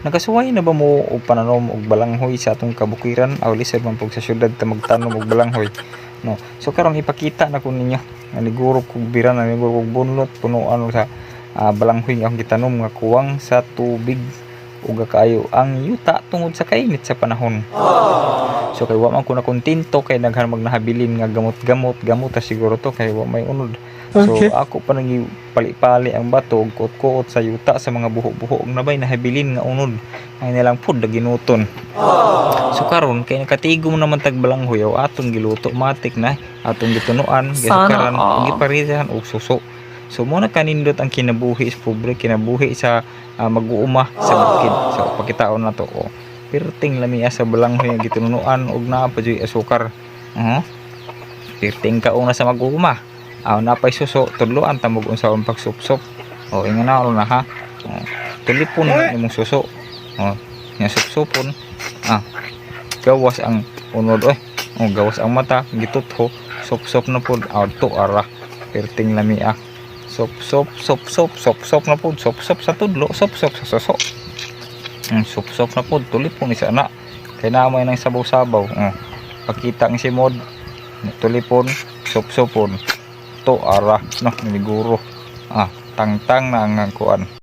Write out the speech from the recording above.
Nakasuway na ba mo og pananom og balanghoy sa atong kabukiran aw lisod man pug sa syudad ta magtanom og balanghoy, no? So karon ipakita na ko ninyo nga niguro kog biran na niguro kog bunlot punuan sa balanghoy nga akong gitanom nga kuwang sa tubig ug kaayo ang yuta tungod sa kainit sa panahon. So kay wa man ko na kontento kay daghan magnahabilin nga gamot siguro to kay wa may unod. So ako pa nang pali-pali ang bato ug kuot-kuot sa yuta sa mga buho-buho ug nabay nahabilin nga unod ay nilang pud ginuton. So karon kay nakatigom naman tag balanghoy o atong giluto matik na atong gitunuan gisukaran ug giparisahan og suso. So mo na kanindot ang kinabuhi sa pobre, kinabuhi sa mag-uuma sa bukid. So pakitaon na to pirting lamia sa balanghoy nga gitunuan ug naa pa joy asukar. Pirting kaong na sa mag-uuma. Napay suso tudloan ta mog unsaon pagsupsop. Ingana na ha. Tulipon na imong suso. Nya supsupon. Gawas ang unod gawas ang mata gitutho. Supsop na pud to ara. Pirting lamia. Sop na pud, sop sa tudlo, sop sa suso. Sop na pud, tulipon isa na. Kay namay nang sabaw-sabaw. Pakita ang simod, tulipon, sopon. To ara, no, niguro. Tangtang na ang kuan.